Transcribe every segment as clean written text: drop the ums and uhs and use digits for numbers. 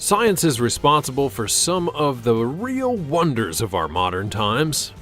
Science is responsible for some of the real wonders of our modern times,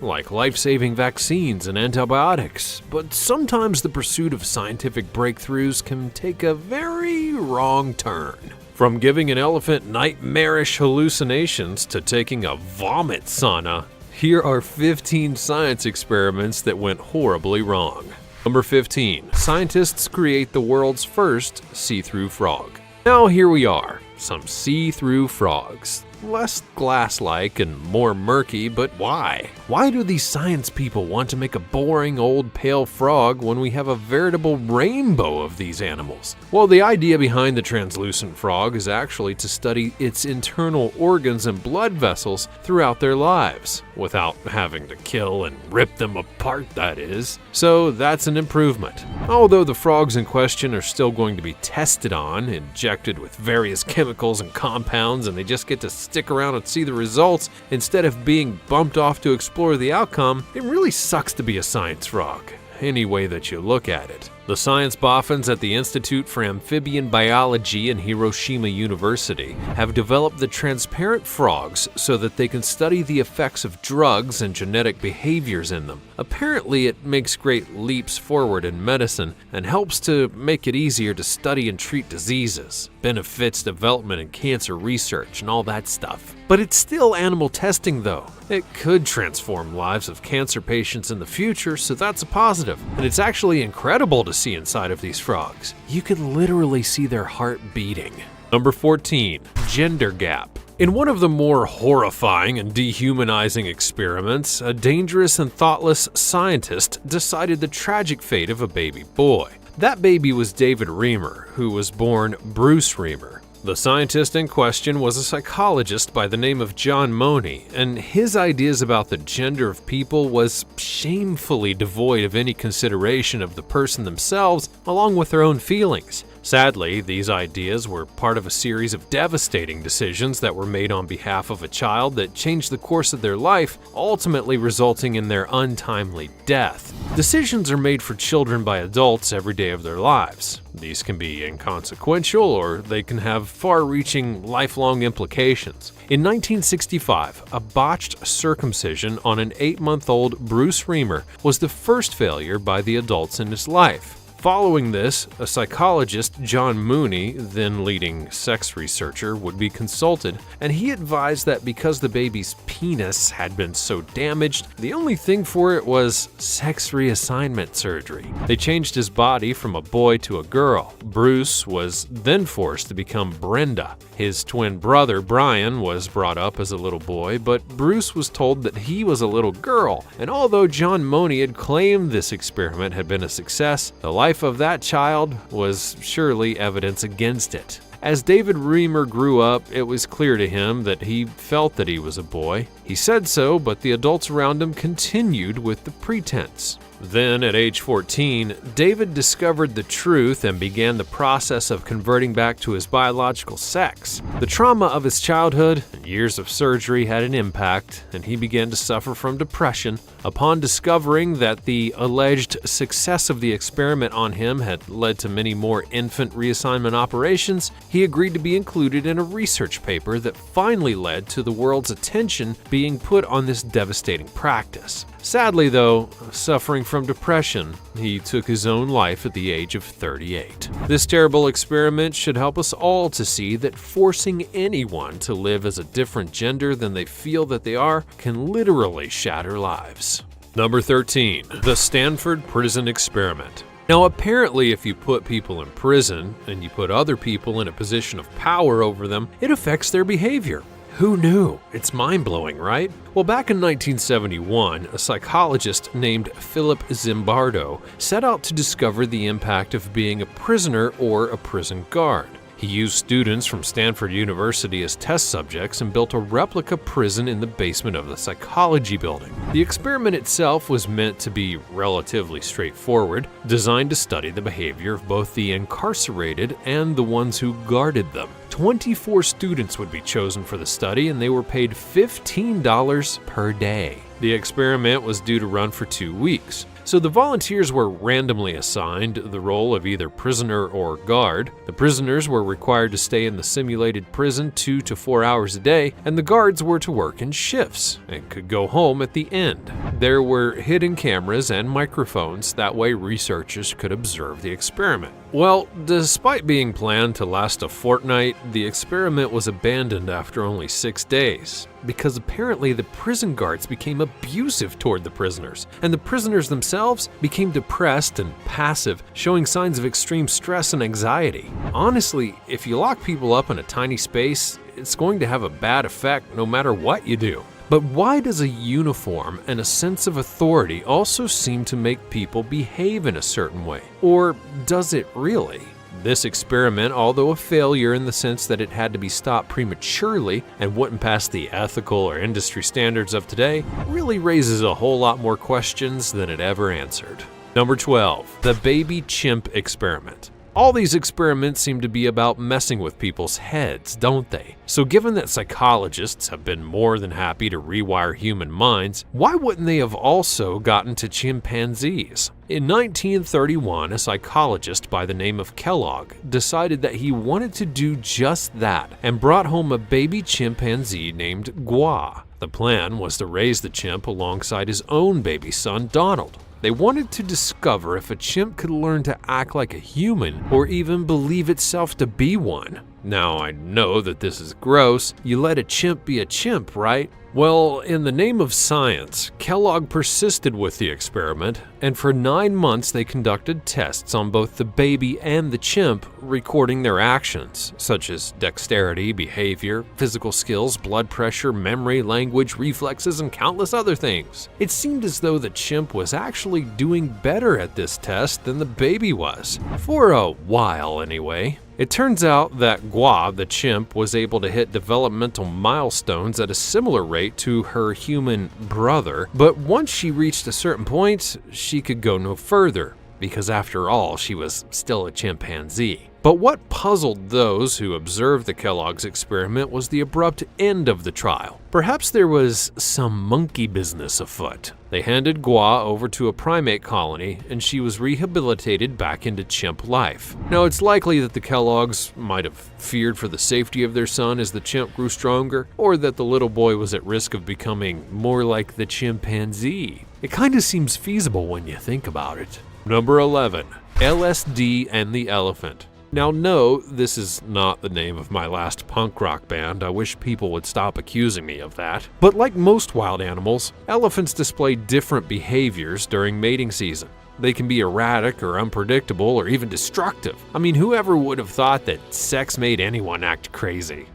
like life-saving vaccines and antibiotics, but sometimes the pursuit of scientific breakthroughs can take a very wrong turn. From giving an elephant nightmarish hallucinations to taking a vomit sauna, here are 15 science experiments that went horribly wrong. Number 15. Scientists create the world's first see-through frog. Now here we are, some see-through frogs. Less glass-like and more murky, but why? Why do these science people want to make a boring old pale frog when we have a veritable rainbow of these animals? Well, the idea behind the translucent frog is actually to study its internal organs and blood vessels throughout their lives, without having to kill and rip them apart, that is. So that's an improvement. Although the frogs in question are still going to be tested on, injected with various chemicals and compounds, and they just get to stick around and see the results instead of being bumped off to explore the outcome, it really sucks to be a science frog, any way that you look at it. The science boffins at the Institute for Amphibian Biology in Hiroshima University have developed the transparent frogs so that they can study the effects of drugs and genetic behaviors in them. Apparently, it makes great leaps forward in medicine and helps to make it easier to study and treat diseases, benefits development in cancer research, and all that stuff. But it's still animal testing though. It could transform lives of cancer patients in the future, so that's a positive. And it's actually incredible to see inside of these frogs. You can literally see their heart beating. Number 14. Gender gap. In one of the more horrifying and dehumanizing experiments, a dangerous and thoughtless scientist decided the tragic fate of a baby boy. That baby was David Reamer, who was born Bruce Reamer. The scientist in question was a psychologist by the name of John Money, and his ideas about the gender of people was shamefully devoid of any consideration of the person themselves along with their own feelings. Sadly, these ideas were part of a series of devastating decisions that were made on behalf of a child that changed the course of their life, ultimately resulting in their untimely death. Decisions are made for children by adults every day of their lives. These can be inconsequential or they can have far-reaching lifelong implications. In 1965, a botched circumcision on an 8-month-old Bruce Reamer was the first failure by the adults in his life. Following this, a psychologist, John Mooney, then leading sex researcher, would be consulted, and he advised that because the baby's penis had been so damaged, the only thing for it was sex reassignment surgery. They changed his body from a boy to a girl. Bruce was then forced to become Brenda. His twin brother, Brian, was brought up as a little boy, but Bruce was told that he was a little girl, and although John Money had claimed this experiment had been a success, the life of that child was surely evidence against it. As David Reamer grew up, it was clear to him that he felt that he was a boy. He said so, but the adults around him continued with the pretense. Then, at age 14, David discovered the truth and began the process of converting back to his biological sex. The trauma of his childhood and years of surgery had an impact, and he began to suffer from depression. Upon discovering that the alleged success of the experiment on him had led to many more infant reassignment operations, he agreed to be included in a research paper that finally led to the world's attention being put on this devastating practice. Sadly, though, suffering from depression, he took his own life at the age of 38. This terrible experiment should help us all to see that forcing anyone to live as a different gender than they feel that they are can literally shatter lives. Number 13. The Stanford Prison Experiment. Now, apparently, if you put people in prison and you put other people in a position of power over them, it affects their behavior. Who knew? It's mind-blowing, right? Well, back in 1971, a psychologist named Philip Zimbardo set out to discover the impact of being a prisoner or a prison guard. He used students from Stanford University as test subjects and built a replica prison in the basement of the psychology building. The experiment itself was meant to be relatively straightforward, designed to study the behavior of both the incarcerated and the ones who guarded them. 24 students would be chosen for the study, and they were paid $15 per day. The experiment was due to run for 2 weeks. So the volunteers were randomly assigned the role of either prisoner or guard. The prisoners were required to stay in the simulated prison 2 to 4 hours a day, and the guards were to work in shifts and could go home at the end. There were hidden cameras and microphones, that way researchers could observe the experiment. Well, despite being planned to last a fortnight, the experiment was abandoned after only 6 days, because apparently the prison guards became abusive toward the prisoners, and the prisoners themselves became depressed and passive, showing signs of extreme stress and anxiety. Honestly, if you lock people up in a tiny space, it's going to have a bad effect no matter what you do. But why does a uniform and a sense of authority also seem to make people behave in a certain way? Or does it really? This experiment, although a failure in the sense that it had to be stopped prematurely and wouldn't pass the ethical or industry standards of today, really raises a whole lot more questions than it ever answered. Number 12. The baby chimp experiment. All these experiments seem to be about messing with people's heads, don't they? So given that psychologists have been more than happy to rewire human minds, why wouldn't they have also gotten to chimpanzees? In 1931, a psychologist by the name of Kellogg decided that he wanted to do just that and brought home a baby chimpanzee named Gua. The plan was to raise the chimp alongside his own baby son, Donald. They wanted to discover if a chimp could learn to act like a human or even believe itself to be one. Now, I know that this is gross. You let a chimp be a chimp, right? Well, in the name of science, Kellogg persisted with the experiment, and for 9 months they conducted tests on both the baby and the chimp, recording their actions, such as dexterity, behavior, physical skills, blood pressure, memory, language, reflexes, and countless other things. It seemed as though the chimp was actually doing better at this test than the baby was, for a while anyway. It turns out that Gua, the chimp, was able to hit developmental milestones at a similar rate to her human brother, but once she reached a certain point, she could go no further, because after all, she was still a chimpanzee. But what puzzled those who observed the Kellogg's experiment was the abrupt end of the trial. Perhaps there was some monkey business afoot. They handed Gua over to a primate colony, and she was rehabilitated back into chimp life. Now, it's likely that the Kellogg's might have feared for the safety of their son as the chimp grew stronger, or that the little boy was at risk of becoming more like the chimpanzee. It kind of seems feasible when you think about it. Number 11. LSD and the elephant. Now, no, this is not the name of my last punk rock band. I wish people would stop accusing me of that. But like most wild animals, elephants display different behaviors during mating season. They can be erratic or unpredictable or even destructive. I mean, whoever would have thought that sex made anyone act crazy?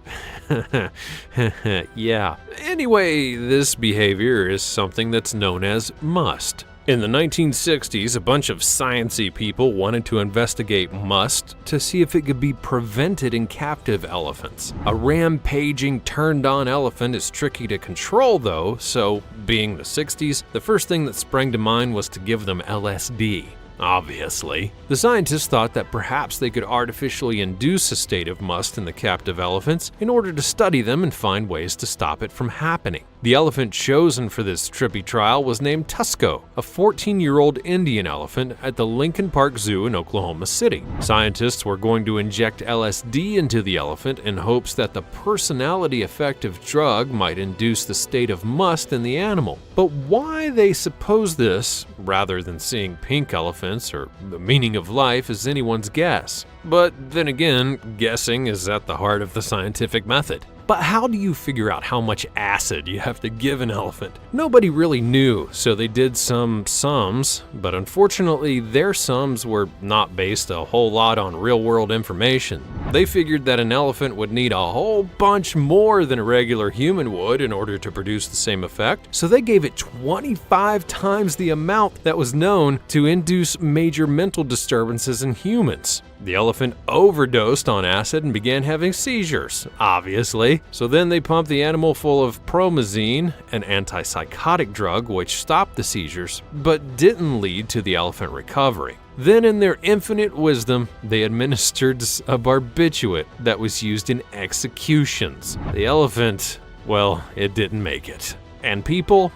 Yeah. Anyway, this behavior is something that's known as must. In the 1960s, a bunch of sciencey people wanted to investigate must to see if it could be prevented in captive elephants. A rampaging, turned-on elephant is tricky to control though, so being the 60s, the first thing that sprang to mind was to give them LSD. Obviously. The scientists thought that perhaps they could artificially induce a state of must in the captive elephants in order to study them and find ways to stop it from happening. The elephant chosen for this trippy trial was named Tusco, a 14-year-old Indian elephant at the Lincoln Park Zoo in Oklahoma City. Scientists were going to inject LSD into the elephant in hopes that the personality-affective drug might induce the state of must in the animal. But why they suppose this, rather than seeing pink elephants or the meaning of life, is anyone's guess. But then again, guessing is at the heart of the scientific method. But how do you figure out how much acid you have to give an elephant? Nobody really knew, so they did some sums, but unfortunately their sums were not based a whole lot on real-world information. They figured that an elephant would need a whole bunch more than a regular human would in order to produce the same effect, so they gave it 25 times the amount that was known to induce major mental disturbances in humans. The elephant overdosed on acid and began having seizures, obviously. So then they pumped the animal full of promazine, an antipsychotic drug which stopped the seizures, but didn't lead to the elephant recovery. Then in their infinite wisdom, they administered a barbiturate that was used in executions. The elephant, well, it didn't make it. And people,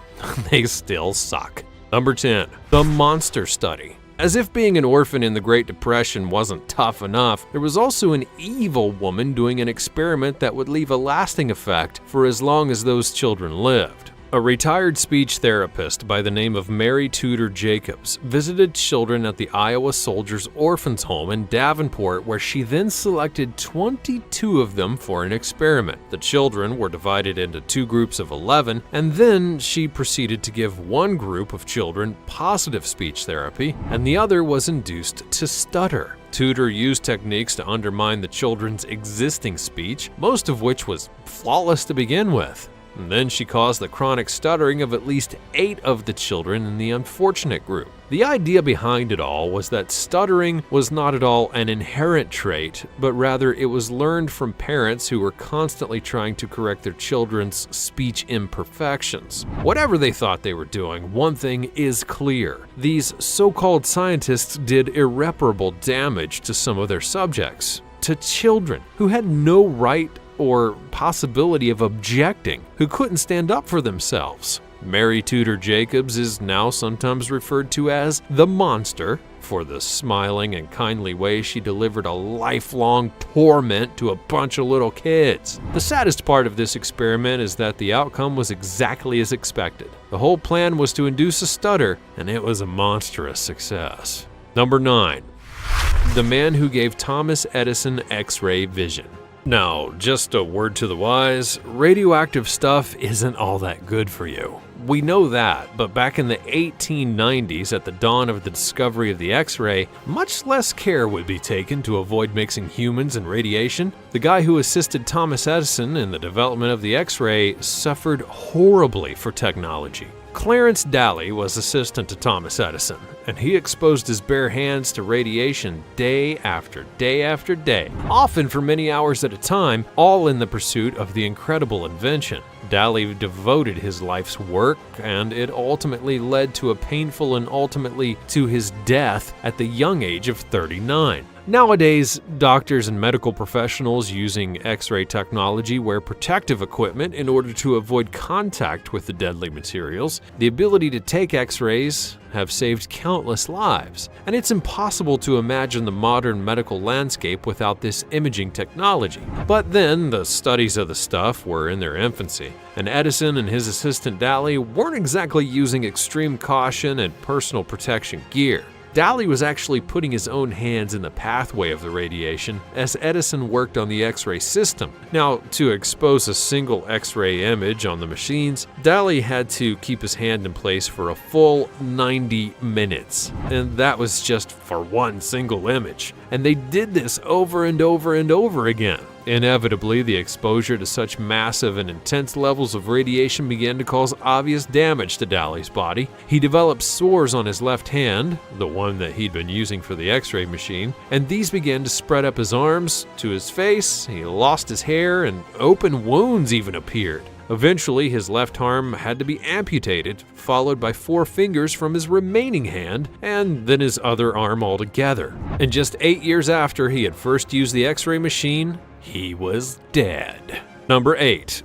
they still suck. Number 10. The Monster Study. As if being an orphan in the Great Depression wasn't tough enough, there was also an evil woman doing an experiment that would leave a lasting effect for as long as those children lived. A retired speech therapist by the name of Mary Tudor Jacobs visited children at the Iowa Soldiers' Orphans Home in Davenport, where she then selected 22 of them for an experiment. The children were divided into 2 groups of 11, and then she proceeded to give one group of children positive speech therapy, and the other was induced to stutter. Tudor used techniques to undermine the children's existing speech, most of which was flawless to begin with. And then she caused the chronic stuttering of at least 8 of the children in the unfortunate group. The idea behind it all was that stuttering was not at all an inherent trait, but rather it was learned from parents who were constantly trying to correct their children's speech imperfections. Whatever they thought they were doing, one thing is clear. These so-called scientists did irreparable damage to some of their subjects, to children who had no right or possibility of objecting, who couldn't stand up for themselves. Mary Tudor Jacobs is now sometimes referred to as the Monster for the smiling and kindly way she delivered a lifelong torment to a bunch of little kids. The saddest part of this experiment is that the outcome was exactly as expected. The whole plan was to induce a stutter, and it was a monstrous success. Number 9. The man who gave Thomas Edison X-ray vision. Now, just a word to the wise, radioactive stuff isn't all that good for you. We know that, but back in the 1890s, at the dawn of the discovery of the X-ray, much less care would be taken to avoid mixing humans and radiation. The guy who assisted Thomas Edison in the development of the X-ray suffered horribly for technology. Clarence Daly was assistant to Thomas Edison, and he exposed his bare hands to radiation day after day after day, often for many hours at a time, all in the pursuit of the incredible invention. Daly devoted his life's work, and it ultimately led to a painful and ultimately to his death at the young age of 39. Nowadays, doctors and medical professionals using X-ray technology wear protective equipment in order to avoid contact with the deadly materials. The ability to take X-rays have saved countless lives, and it's impossible to imagine the modern medical landscape without this imaging technology. But then, the studies of the stuff were in their infancy, and Edison and his assistant Daly weren't exactly using extreme caution and personal protection gear. Daly was actually putting his own hands in the pathway of the radiation as Edison worked on the X-ray system. Now, to expose a single X-ray image on the machines, Daly had to keep his hand in place for a full 90 minutes. And that was just for one single image. And they did this over and over and over again. Inevitably, the exposure to such massive and intense levels of radiation began to cause obvious damage to Daly's body. He developed sores on his left hand, the one that he'd been using for the X-ray machine, and these began to spread up his arms, to his face. He lost his hair, and open wounds even appeared. Eventually, his left arm had to be amputated, followed by 4 fingers from his remaining hand, and then his other arm altogether. And just 8 years after he had first used the X-ray machine, he was dead. Number 8.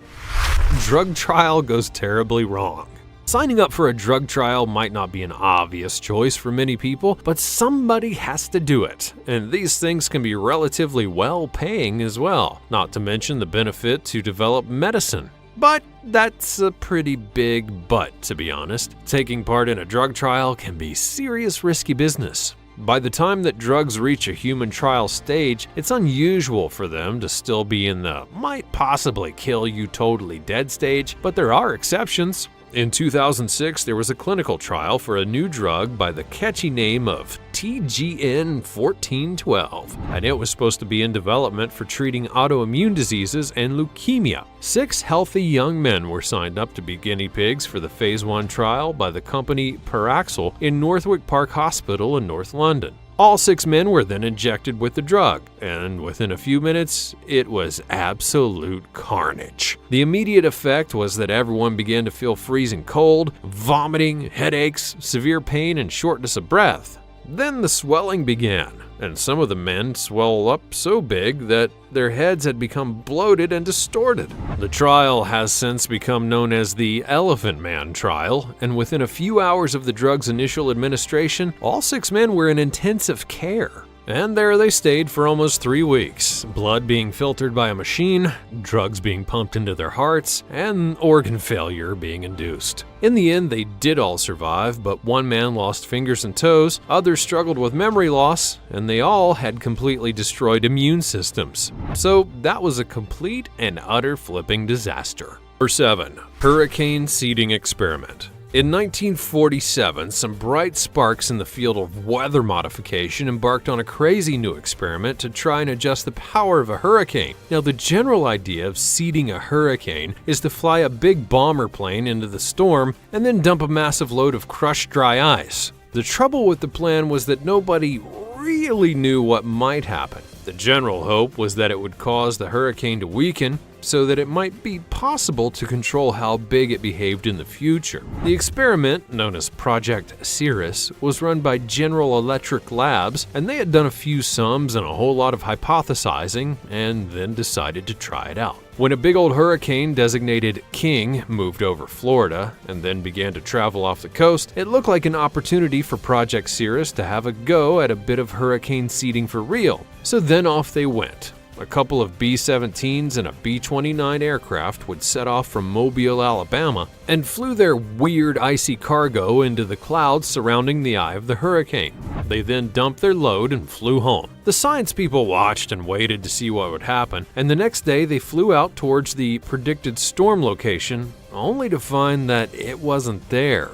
Drug trial goes terribly wrong. Signing up for a drug trial might not be an obvious choice for many people, but somebody has to do it. And these things can be relatively well-paying as well, not to mention the benefit to develop medicine. But that's a pretty big but, to be honest. Taking part in a drug trial can be serious risky business. By the time that drugs reach a human trial stage, it's unusual for them to still be in the might possibly kill you totally dead stage, but there are exceptions. In 2006, there was a clinical trial for a new drug by the catchy name of TGN-1412, and it was supposed to be in development for treating autoimmune diseases and leukemia. 6 healthy young men were signed up to be guinea pigs for the Phase 1 trial by the company Paraxel in Northwick Park Hospital in North London. All 6 men were then injected with the drug, and within a few minutes, it was absolute carnage. The immediate effect was that everyone began to feel freezing cold, vomiting, headaches, severe pain, and shortness of breath. Then the swelling began. and some of the men swell up so big that their heads had become bloated and distorted. The trial has since become known as the Elephant Man trial, and within a few hours of the drug's initial administration, all 6 men were in intensive care. And there they stayed for almost 3 weeks, blood being filtered by a machine, drugs being pumped into their hearts, and organ failure being induced. In the end, they did all survive, but one man lost fingers and toes, others struggled with memory loss, and they all had completely destroyed immune systems. So that was a complete and utter flipping disaster. Number 7. Hurricane Seeding Experiment. In 1947, some bright sparks in the field of weather modification embarked on a crazy new experiment to try and adjust the power of a hurricane. Now, the general idea of seeding a hurricane is to fly a big bomber plane into the storm and then dump a massive load of crushed dry ice. The trouble with the plan was that nobody really knew what might happen. The general hope was that it would cause the hurricane to weaken, so that it might be possible to control how big it behaved in the future. The experiment, known as Project Cirrus, was run by General Electric Labs, and they had done a few sums and a whole lot of hypothesizing, and then decided to try it out. When a big old hurricane designated King moved over Florida and then began to travel off the coast, it looked like an opportunity for Project Cirrus to have a go at a bit of hurricane seeding for real. So then off they went. A couple of B-17s and a B-29 aircraft would set off from Mobile, Alabama, and flew their weird icy cargo into the clouds surrounding the eye of the hurricane. They then dumped their load and flew home. The science people watched and waited to see what would happen, and the next day they flew out towards the predicted storm location, only to find that it wasn't there.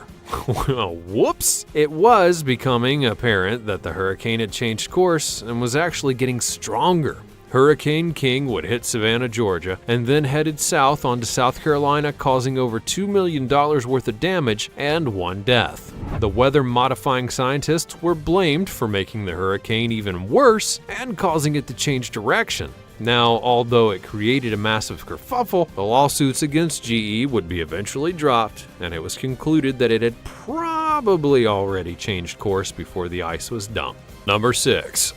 Well, whoops! It was becoming apparent that the hurricane had changed course and was actually getting stronger. Hurricane King would hit Savannah, Georgia, and then headed south onto South Carolina, causing over $2 million worth of damage and 1 death. The weather-modifying scientists were blamed for making the hurricane even worse and causing it to change direction. Now, although it created a massive kerfuffle, the lawsuits against GE would be eventually dropped, and it was concluded that it had probably already changed course before the ice was dumped. Number 6.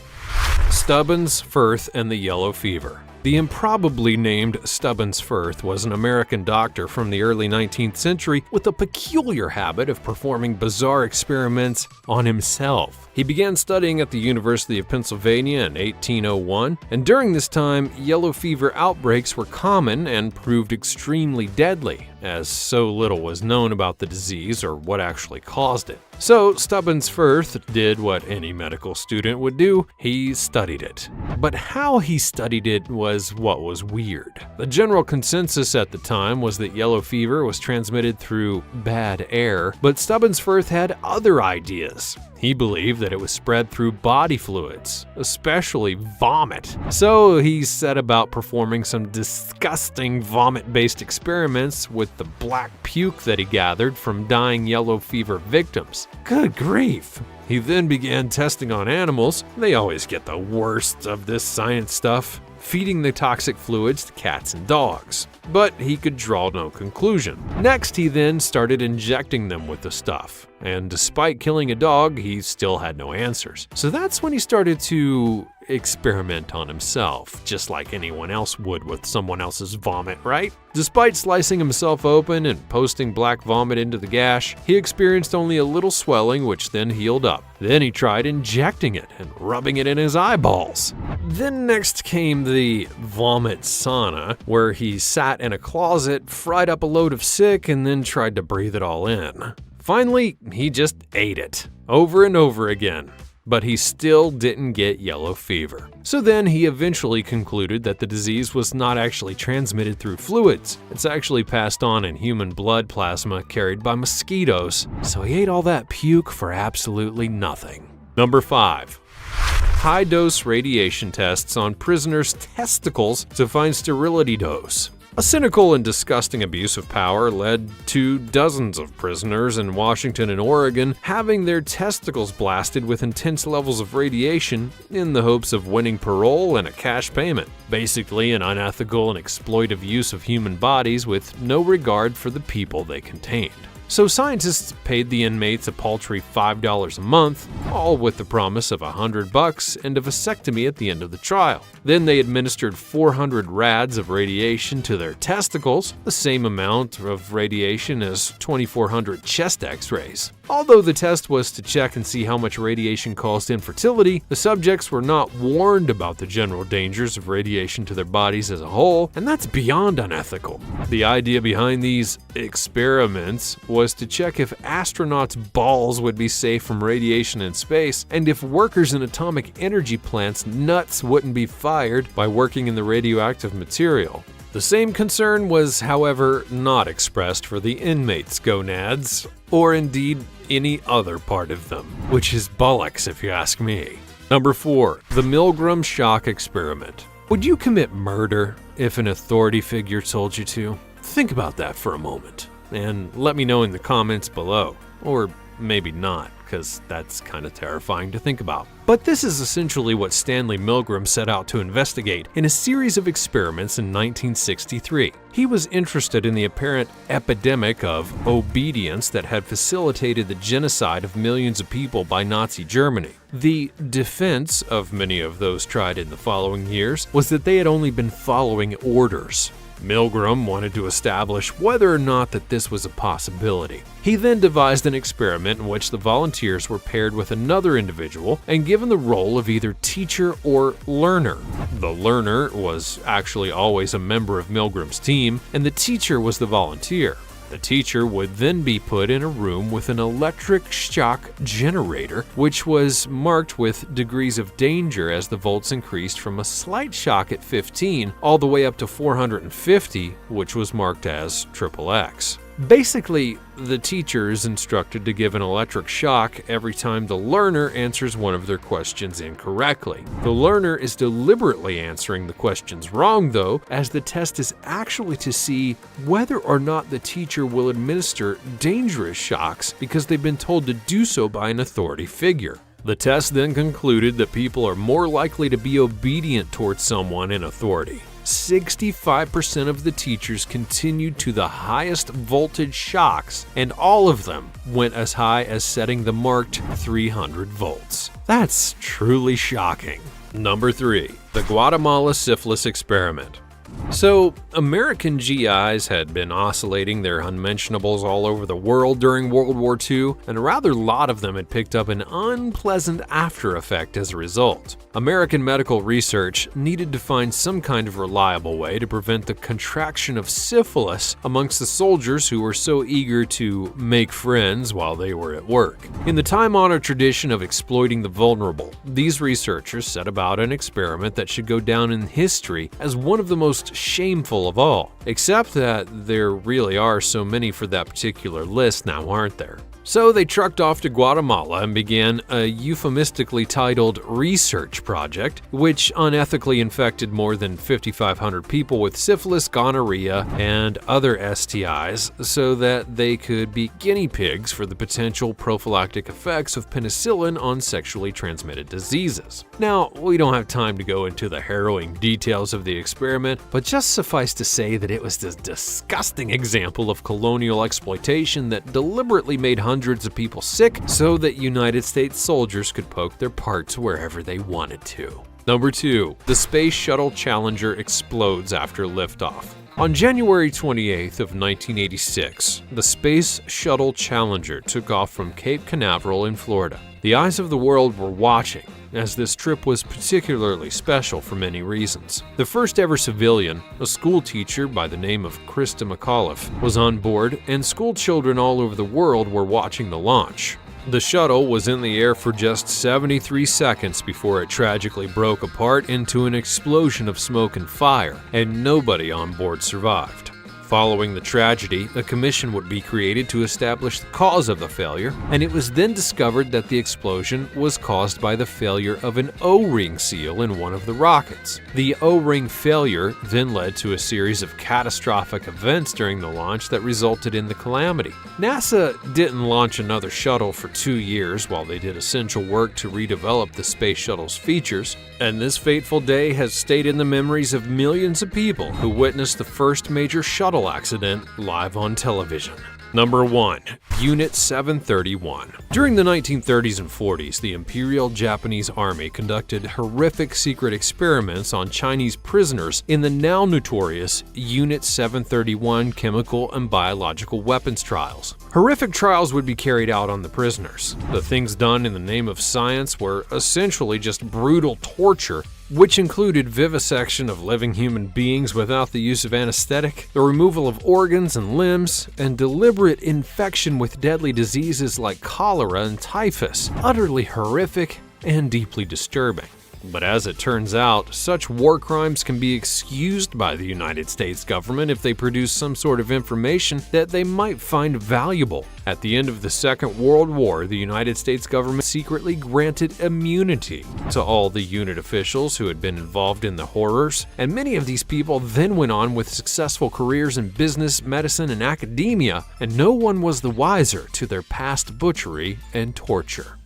Stubbins, Firth, and the Yellow Fever. The improbably named Stubbins Firth was an American doctor from the early 19th century with a peculiar habit of performing bizarre experiments on himself. He began studying at the University of Pennsylvania in 1801, and during this time, yellow fever outbreaks were common and proved extremely deadly, as so little was known about the disease or what actually caused it. So Stubbins Firth did what any medical student would do: he studied it. But how he studied it was what was weird. The general consensus at the time was that yellow fever was transmitted through bad air, but Stubbins Firth had other ideas. He believed that it was spread through body fluids, especially vomit. So he set about performing some disgusting vomit-based experiments with the black puke that he gathered from dying yellow fever victims. Good grief! He then began testing on animals. They always get the worst of this science stuff, feeding the toxic fluids to cats and dogs. But he could draw no conclusion. Next, he then started injecting them with the stuff. And despite killing a dog, he still had no answers. So that's when he started to experiment on himself, just like anyone else would with someone else's vomit, right? Despite slicing himself open and posting black vomit into the gash, he experienced only a little swelling, which then healed up. Then he tried injecting it and rubbing it in his eyeballs. Then next came the vomit sauna, where he sat in a closet, fried up a load of sick, and then tried to breathe it all in. Finally, he just ate it, over and over again. But he still didn't get yellow fever. So then he eventually concluded that the disease was not actually transmitted through fluids. It's actually passed on in human blood plasma carried by mosquitoes. So he ate all that puke for absolutely nothing. Number 5. High-dose radiation tests on prisoners' testicles to find sterility dose. A cynical and disgusting abuse of power led to dozens of prisoners in Washington and Oregon having their testicles blasted with intense levels of radiation in the hopes of winning parole and a cash payment. Basically, an unethical and exploitive use of human bodies with no regard for the people they contained. So scientists paid the inmates a paltry $5 a month, all with the promise of $100 and a vasectomy at the end of the trial. Then they administered 400 rads of radiation to their testicles, the same amount of radiation as 2,400 chest x-rays. Although the test was to check and see how much radiation caused infertility, the subjects were not warned about the general dangers of radiation to their bodies as a whole, and that's beyond unethical. The idea behind these experiments was to check if astronauts' balls would be safe from radiation in space, and if workers in atomic energy plants' nuts wouldn't be fired by working in the radioactive material. The same concern was, however, not expressed for the inmates' gonads, or indeed any other part of them, which is bollocks if you ask me. Number 4. The Milgram Shock Experiment. Would you commit murder if an authority figure told you to? Think about that for a moment, and let me know in the comments below. Or maybe not, because that's kind of terrifying to think about. But this is essentially what Stanley Milgram set out to investigate in a series of experiments in 1963. He was interested in the apparent epidemic of obedience that had facilitated the genocide of millions of people by Nazi Germany. The defense of many of those tried in the following years was that they had only been following orders. Milgram wanted to establish whether or not that this was a possibility. He then devised an experiment in which the volunteers were paired with another individual and given the role of either teacher or learner. The learner was actually always a member of Milgram's team, and the teacher was the volunteer. The teacher would then be put in a room with an electric shock generator, which was marked with degrees of danger as the volts increased from a slight shock at 15 all the way up to 450, which was marked as XXX. Basically, the teacher is instructed to give an electric shock every time the learner answers one of their questions incorrectly. The learner is deliberately answering the questions wrong, though, as the test is actually to see whether or not the teacher will administer dangerous shocks because they've been told to do so by an authority figure. The test then concluded that people are more likely to be obedient towards someone in authority. 65% of the teachers continued to the highest voltage shocks, and all of them went as high as setting the marked 300 volts. That's truly shocking. Number 3. The Guatemala Syphilis Experiment. So, American GIs had been oscillating their unmentionables all over the world during World War II, and a rather lot of them had picked up an unpleasant after effect as a result. American medical research needed to find some kind of reliable way to prevent the contraction of syphilis amongst the soldiers who were so eager to make friends while they were at work. In the time-honored tradition of exploiting the vulnerable, these researchers set about an experiment that should go down in history as one of the most shameful of all, except that there really are so many for that particular list now, aren't there? So they trucked off to Guatemala and began a euphemistically titled research project, which unethically infected more than 5,500 people with syphilis, gonorrhea, and other STIs so that they could be guinea pigs for the potential prophylactic effects of penicillin on sexually transmitted diseases. Now, we don't have time to go into the harrowing details of the experiment, but just suffice to say that it was this disgusting example of colonial exploitation that deliberately made hundreds of people sick so that United States soldiers could poke their parts wherever they wanted to. Number 2. The Space Shuttle Challenger explodes after liftoff. On January 28th of 1986, the Space Shuttle Challenger took off from Cape Canaveral in Florida. The eyes of the world were watching, as this trip was particularly special for many reasons. The first ever civilian, a school teacher by the name of Krista McAuliffe, was on board, and school children all over the world were watching the launch. The shuttle was in the air for just 73 seconds before it tragically broke apart into an explosion of smoke and fire, and nobody on board survived. Following the tragedy, a commission would be created to establish the cause of the failure, and it was then discovered that the explosion was caused by the failure of an O-ring seal in one of the rockets. The O-ring failure then led to a series of catastrophic events during the launch that resulted in the calamity. NASA didn't launch another shuttle for 2 years while they did essential work to redevelop the space shuttle's features, and this fateful day has stayed in the memories of millions of people who witnessed the first major shuttle accident live on television. Number 1. Unit 731. During the 1930s and 40s, the Imperial Japanese Army conducted horrific secret experiments on Chinese prisoners in the now notorious Unit 731 chemical and biological weapons trials. Horrific trials would be carried out on the prisoners. The things done in the name of science were essentially just brutal torture, which included vivisection of living human beings without the use of anesthetic, the removal of organs and limbs, and deliberate infection with deadly diseases like cholera and typhus. Utterly horrific and deeply disturbing. But as it turns out, such war crimes can be excused by the United States government if they produce some sort of information that they might find valuable. At the end of the Second World War, the United States government secretly granted immunity to all the unit officials who had been involved in the horrors, and many of these people then went on with successful careers in business, medicine, and academia, and no one was the wiser to their past butchery and torture.